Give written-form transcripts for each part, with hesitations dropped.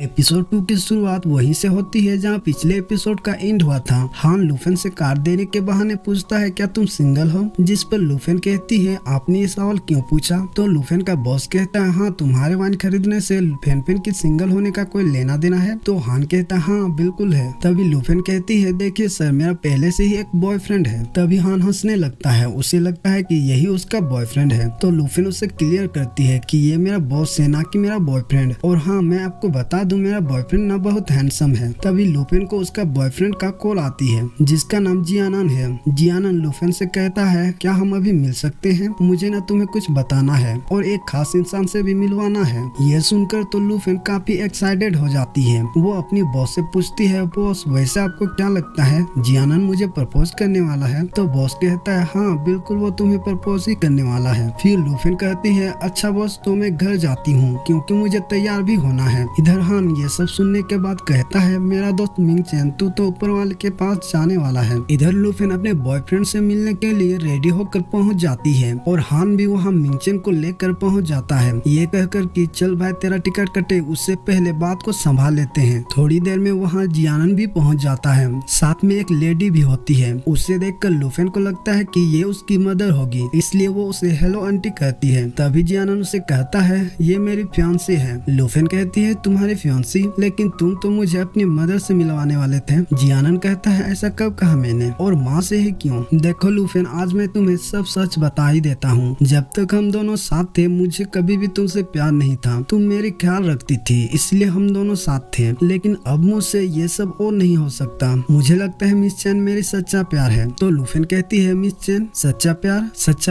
Episode 2 की शुरुआत वहीं से होती है जहां पिछले एपिसोड का एंड हुआ था। हान लूफेन से कार देने के बहाने पूछता है क्या तुम सिंगल हो, जिस पर लूफेन कहती है आपने ये सवाल क्यों पूछा। तो लूफेन का बॉस कहता है हाँ तुम्हारे वाइन खरीदने से फेनफेन की सिंगल होने का कोई लेना देना है। तो हान कहता है हाँ बिल्कुल है। तभी लूफेन कहती है देखिए सर मेरा पहले से ही एक बॉयफ्रेंड है। तभी हान हंसने लगता है, उसे लगता है कि यही उसका बॉयफ्रेंड है। तो लूफेन उसे क्लियर करती है कि ये मेरा बॉस है ना कि मेरा बॉयफ्रेंड। और हाँ मैं आपको बता दूं मेरा बॉयफ्रेंड ना बहुत हैंडसम है। तभी लूफेन को उसका बॉयफ्रेंड का कॉल आती है जिसका नाम जियानन है। जियानन लूफेन से कहता है क्या हम अभी मिल सकते हैं, मुझे ना तुम्हें कुछ बताना है और एक खास इंसान से भी मिलवाना है। यह सुनकर तो लूफेन काफी एक्साइटेड हो जाती है। वो अपनी बॉस से पूछती है बॉस वैसे आपको क्या लगता है जियानन मुझे प्रपोज करने वाला है। तो बॉस कहता है हाँ बिल्कुल वो तुम्हें प्रपोज ही करने वाला है। फिर लूफेन कहती है अच्छा बॉस तो मैं घर जाती हूँ क्योंकि मुझे तैयार भी होना है। इधर हान ये सब सुनने के बाद कहता है मेरा दोस्त मिंग चैन तू तो ऊपर वाले के पास जाने वाला है। इधर लूफेन अपने बॉयफ्रेंड से मिलने के लिए रेडी होकर पहुंच जाती है और हान भी वहां मिंग चैन को लेकर पहुंच जाता है ये कहकर कि चल भाई तेरा टिकट कटे उससे पहले बात को संभाल लेते हैं। थोड़ी देर में वहाँ जियानन भी पहुँच जाता है, साथ में एक लेडी भी होती है। उसे देखकर लूफेन को लगता है कि ये उसकी मदर होगी, इसलिए वो उसे हेलो आंटी कहती है। तभी जियानन उसे कहता है ये मेरी फियांसी है। लूफेन कहती है तुम्हारी फियांसी, लेकिन तुम तो मुझे अपनी मदर से मिलवाने वाले थे। जियानन कहता है ऐसा कब कहा मैंने, और माँ से ही क्यों। देखो लूफेन आज मैं तुम्हें सब सच बता ही देता हूँ। जब तक हम दोनों साथ थे मुझे कभी भी तुमसे प्यार नहीं था, तुम मेरी ख्याल रखती थी इसलिए हम दोनों साथ थे। लेकिन अब मुझसे ये सब और नहीं हो सकता। मुझे लगता है मिस चैन मेरी सच्चा प्यार है। तो लूफेन कहती है मिस चैन सच्चा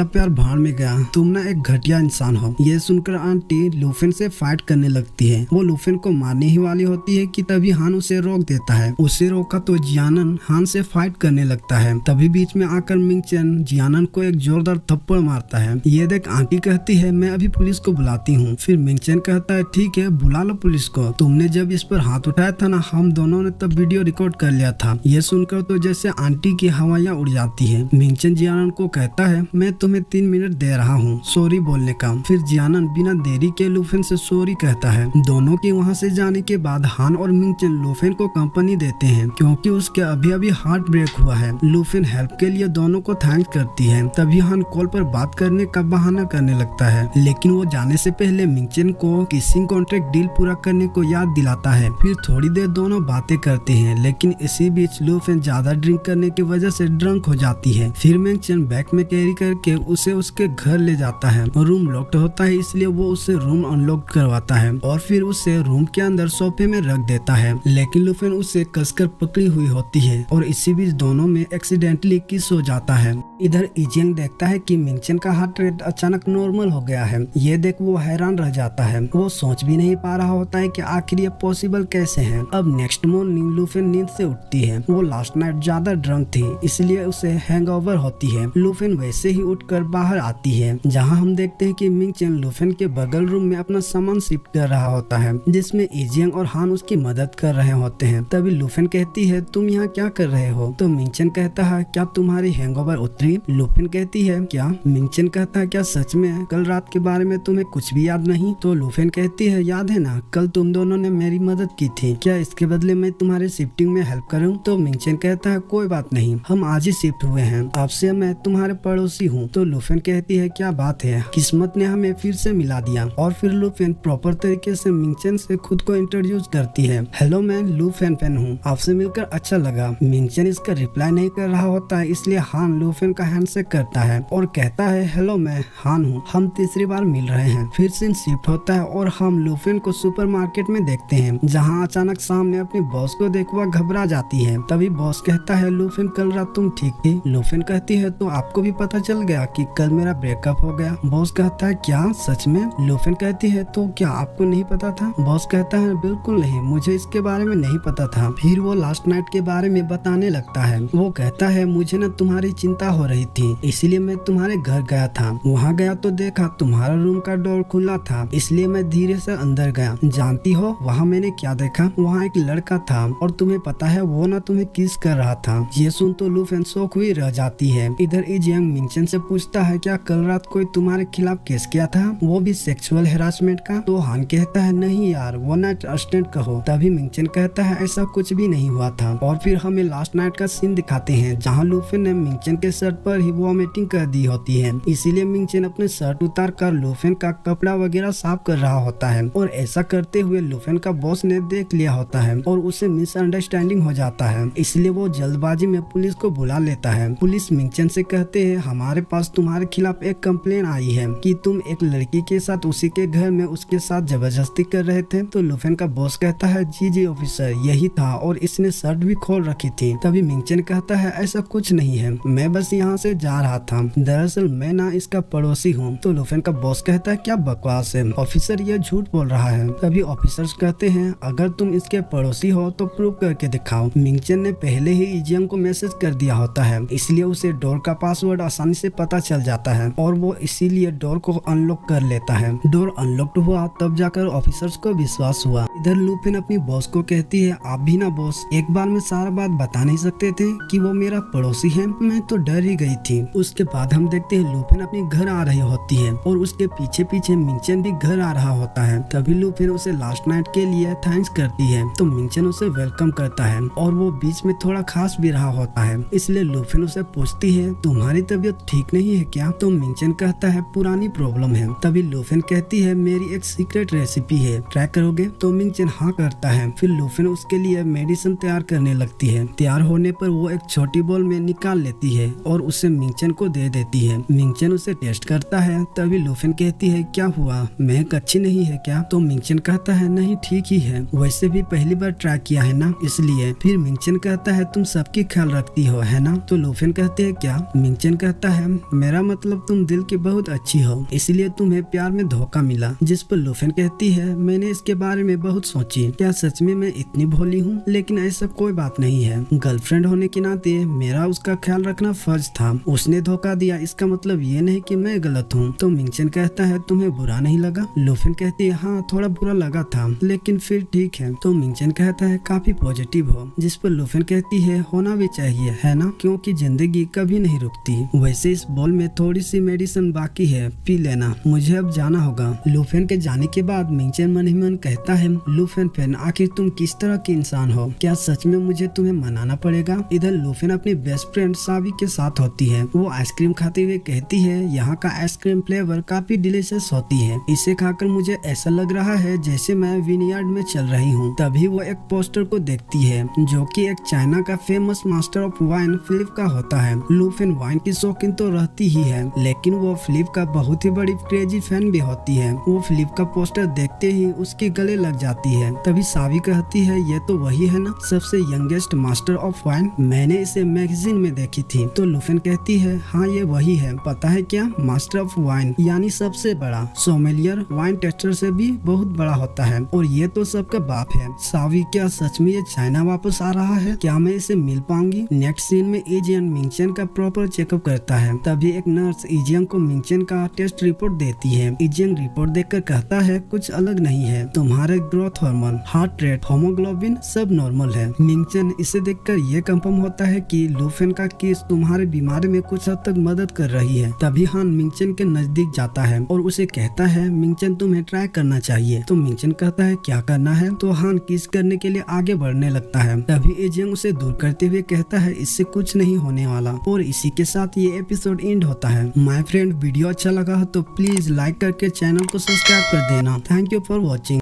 प्यार भाड़ में गया, तुम ना एक घटिया इंसान हो। ये सुनकर आंटी लूफेन से फाइट करने लगती है। वो लूफेन को मारने ही वाली होती है कि तभी हान उसे रोक देता है। उसे रोका तो जियानन हान से फाइट करने लगता है। तभी बीच में आकर मिंग चैन जियानन को एक जोरदार थप्पड़ मारता है। ये देख आंटी कहती है मैं अभी पुलिस को बुलाती हूँ। फिर मिंग चैन कहता है ठीक है बुला लो पुलिस को, तुमने जब इस पर हाथ उठाया था ना हम दोनों ने तब वीडियो रिकॉर्ड कर लिया था। ये सुनकर तो जैसे आंटी की हवाइयाँ उड़ जाती है। मिंग चैन जियानन को कहता है मैं तुम्हें 3 मिनट दे रहा हूँ सॉरी बोलने का। फिर जियानन बिना देरी के लूफेन से सॉरी कहता है। दोनों के वहाँ से जाने के बाद हान और मिंग चैन लूफेन को कंपनी देते हैं क्योंकि उसके अभी हार्ट ब्रेक हुआ है। लूफेन हेल्प के लिए दोनों को थैंक्स करती है। तभी हान कॉल पर बात करने का बहाना करने लगता है, लेकिन वो जाने से पहले मिंग चैन को किसिंग कॉन्ट्रैक्ट डील पूरा करने को याद दिलाता है। फिर थोड़ी देर दोनों बातें करते हैं, लेकिन इसी बीच लूफेन ज्यादा ड्रिंक करने की वजह से ड्रंक हो जाती है। फिर मिंग चैन बैग में कैरी करके उसे उसके घर ले जाता है। रूम लॉक्ड होता है इसलिए वो उसे रूम अनलॉक करवाता है और फिर उसे रूम के अंदर सोफे में रख देता है। लेकिन लूफेन उसे कसकर पकड़ी हुई होती है और इसी बीच दोनों में एक्सीडेंटली किस हो जाता है। इधर इजिंग देखता है कि मिंग चैन का हार्ट रेट अचानक नॉर्मल हो गया है। ये देख वो हैरान रह जाता है। वो सोच भी नहीं पा रहा होता है कि आखिर ये पॉसिबल कैसे है। अब नेक्स्ट मॉर्निंग लूफेन नींद से उठती है। वो लास्ट नाइट ज्यादा ड्रंक थी इसलिए उसे हैंगओवर होती है। लूफेन वैसे ही उठकर बाहर आती है जहाँ हम देखते हैं कि मिंग चैन लूफेन के बगल रूम में अपना सामान शिफ्ट कर रहा होता है जिसमें इजिंग और हान उसकी मदद कर रहे होते हैं। तभी लूफेन कहती है तुम यहाँ क्या कर रहे हो। तो मिंग चैन कहता है क्या तुम्हारी हैंगओवर उतरी। लूफेन कहती है क्या। मिंग चैन कहता है क्या सच में कल रात के बारे में तुम्हें कुछ भी याद नहीं। तो लूफेन कहती है याद है ना कल तुम दोनों ने मेरी मदद की थी, क्या इसके बदले मैं तुम्हारे शिफ्टिंग में हेल्प करूँ। तो मिंग चैन कहता है कोई बात नहीं हम आज ही शिफ्ट हुए हैं, आपसे मैं तुम्हारे पड़ोसी हूँ। तो लूफेन कहती है क्या बात है किस्मत ने हमें फिर से मिला दिया। और फिर लूफेन प्रॉपर तरीके से मिंग चैन से खुद को इंट्रोड्यूस करती है। हेलो मैं लूफेन पेन हूँ, आपसे मिलकर अच्छा लगा। मिंग चैन इसका रिप्लाई नहीं कर रहा होता है इसलिए हान लूफेन का हैंडशेक करता है और कहता है हेलो मैं हान हूँ, हम तीसरी बार मिल रहे हैं। फिर सीन शिफ्ट होता है और हम लूफेन को सुपरमार्केट में देखते हैं जहाँ अचानक सामने अपने बॉस को देख वह घबरा जाती है। तभी बॉस कहता है लूफेन कल रात तुम ठीक थी। लूफेन कहती है तो आपको भी पता चल गया कि कल मेरा ब्रेकअप हो गया। बॉस कहता है क्या सच में। लूफेन कहती है तो क्या आपको नहीं पता था। बॉस कहता है बिल्कुल नहीं, मुझे इसके बारे में नहीं पता था। फिर वो लास्ट नाइट के बारे में बताने लगता है। वो कहता है मुझे ना तुम्हारी चिंता हो रही थी, इसलिए मैं तुम्हारे घर गया था। वहाँ गया तो देखा तुम्हारा रूम का डोर खुला था, इसलिए मैं धीरे से अंदर गया। जानती हो वहाँ मैंने क्या देखा? वहाँ एक लड़का था और तुम्हें पता है वो ना तुम्हें किस कर रहा था। ये सुन तो लुफेन शॉक हुई रह जाती है। इधर इजियंग मिंगचन से पूछता है क्या कल रात कोई तुम्हारे खिलाफ केस किया था, वो भी सेक्सुअल हेरासमेंट का? तो हान कहता है नहीं यार, वो नाइट असिस्टेंट कहो। तभी मिंगचन कहता है ऐसा कुछ भी नहीं हुआ था। और फिर हमें लास्ट नाइट का सीन दिखाते हैं जहाँ लुफेन ने मिंगचन के शर्ट पर ही वॉमिटिंग कर दी होती है, इसीलिए मिंगचन अपने शर्ट उतार कर लुफेन का कपड़ा वगैरह साफ कर रहा होता है। और ऐसा करते हुए लुफेन का बॉस ने देख लिया होता है और उसे मिसअंडरस्टैंडिंग हो जाता है, इसलिए वो जल्दबाजी में पुलिस को बुला लेता है। पुलिस मिंगचन से कहते हैं हमारे पास तुम्हारे खिलाफ एक कंप्लेन आई है कि तुम एक लड़की के साथ उसी के घर में उसके साथ जबरदस्ती कर रहे थे। तो लुफेन का बॉस कहता है जी ऑफिसर, यही था और इसने शर्ट भी खोल रखी थी। तभी मिंगचन कहता है ऐसा कुछ नहीं है, मैं बस यहाँ से जा रहा था, दरअसल मैं ना इसका पड़ोसी हूँ। तो लुफेन का बॉस कहता है क्या बकवास है ऑफिसर, ये झूठ बोल रहा है। तभी ऑफिसर्स कहते हैं अगर तुम इसके पड़ोसी हो तो प्रूव करके दिखाओ। मिंगचन ने पहले ही इजियंग को मैसेज कर दिया होता है, इसलिए उसे डोर का पासवर्ड आसानी से पता चल जाता है और वो इसीलिए डोर को अनलॉक कर लेता है। डोर अनलॉक्ड हुआ तब जाकर ऑफिसर्स को विश्वास हुआ। इधर लुफेन अपनी बॉस को कहती है आप भी ना बॉस एक बार में सारा बात बता नहीं सकते थे कि वो मेरा पड़ोसी है, मैं तो डर ही गई थी। उसके बाद हम देखते हैं लुफेन अपने घर आ रही होती है और उसके पीछे पीछे मिंगचन भी घर आ रहा होता है। तभी लुफेन उसे लास्ट नाइट के लिए थैंक्स करती है तो मिंगचन उसे वेलकम करता है और वो बीच में थोड़ा खास भी रहा होता है, इसलिए लुफेन उसे पूछती है तुम्हारी तबीयत ठीक नहीं है क्या? तो मिंगचन कहता है पुरानी प्रॉब्लम है। तभी लुफेन कहती है मेरी एक सीक्रेट रेसिपी है, ट्राई करोगे? तो मिंगचन हाँ करता है। फिर लुफेन उसके लिए मेडिसिन तैयार करने लगती है। तैयार होने पर वो एक छोटी बोल में निकाल लेती है और उसे मिंगचन को दे देती है। मिंगचन उसे टेस्ट करता है। तभी लुफेन कहती है क्या हुआ, महक अच्छी नहीं है क्या? तो मिंगचन कहता है नहीं ठीक ही है, वैसे भी पहली बार ट्राई किया है ना इसलिए। फिर मिंगचन कहता है तुम सबकी ख्याल रखती हो है ना? तो लुफेन कहते हैं क्या? मिंगचन कहता है मेरा मतलब तुम दिल की बहुत अच्छी हो, इसलिए तुम्हें प्यार में धोखा मिला। जिस पर लुफेन कहती है मैंने इसके बारे में बहुत सोची, क्या सच में मैं इतनी भोली हूँ? लेकिन ऐसा कोई बात नहीं है, गर्लफ्रेंड होने के नाते मेरा उसका ख्याल रखना फर्ज था। उसने धोखा दिया इसका मतलब ये नहीं कि मैं गलत हूँ। तो मिंगचन कहता है तुम्हें बुरा नहीं लगा? लुफेन कहती है हाँ थोड़ा बुरा लगा था लेकिन फिर ठीक है। तो मिंगचन कहता है काफी पॉजिटिव हो। जिस पर लुफेन कहती है होना भी चाहिए है ना, क्योंकि जिंदगी कभी नहीं रुकती। वैसे इस बॉल में थोड़ी सी मेडिसिन बाकी है, पी लेना, मुझे अब जाना होगा। लुफेन के जाने के बाद मिंगचन मन ही मन कहता है लुफेन आखिर तुम किस तरह के इंसान हो, क्या सच में मुझे तुम्हें मनाना पड़ेगा? इधर लुफेन अपनी बेस्ट फ्रेंड सावी के साथ होती है। वो आइसक्रीम खाते हुए कहती है यहाँ का आइसक्रीम फ्लेवर काफी डिलीशियस होती है, इसे खाकर मुझे ऐसा लग रहा है जैसे मैं विनयार्ड में चल रही हूँ। तभी वो एक पोस्टर को देखती है जो कि एक चाइना का famous master of wine Philip का होता है। लुफेन वाइन की शौकीन तो रहती ही है लेकिन वो फिलिप का बहुत ही बड़ी क्रेजी फैन भी होती है। वो फिलिप का पोस्टर देखते ही उसके गले लग जाती है। तभी सावी कहती है ये तो वही है ना, सबसे यंगेस्ट मास्टर ऑफ वाइन, मैंने इसे मैगजीन में देखी थी। तो लुफेन कहती है हाँ ये वही है, पता है क्या, मास्टर ऑफ वाइन यानी सबसे बड़ा। सोमेलियर वाइन टेस्टर से भी बहुत बड़ा होता है और ये तो सबका बाप है। सावी क्या सच में ये चाइना वापस आ रहा है? क्या मैं इसे मिल पाऊंगी? नेक्स्ट सीन में इजियन मिंगचन का प्रॉपर चेकअप करता है। तभी एक नर्स इजियन को मिंगचन का टेस्ट रिपोर्ट देती है। इजियन रिपोर्ट देखकर कहता है कुछ अलग नहीं है, तुम्हारे growth hormone, heart rate, haemoglobin सब नॉर्मल है। मिंगचन इसे देखकर ये कंफर्म होता है कि लुफेन का केस तुम्हारे बीमारी में कुछ हद तक मदद कर रही है। तभी हान मिंगचन के नजदीक जाता है और उसे कहता है मिंगचन तुम्हें ट्राई करना चाहिए। तो मिंगचन कहता है क्या करना है? तो हान किस करने के लिए आगे बढ़ने लगता है। तभी इजियन उसे दूर करते हुए कहता है इससे कुछ नहीं होने वाला। और इसी के साथ ये एपिसोड एंड होता है। माय फ्रेंड वीडियो अच्छा लगा तो प्लीज लाइक करके चैनल को सब्सक्राइब कर देना। Thank you for watching.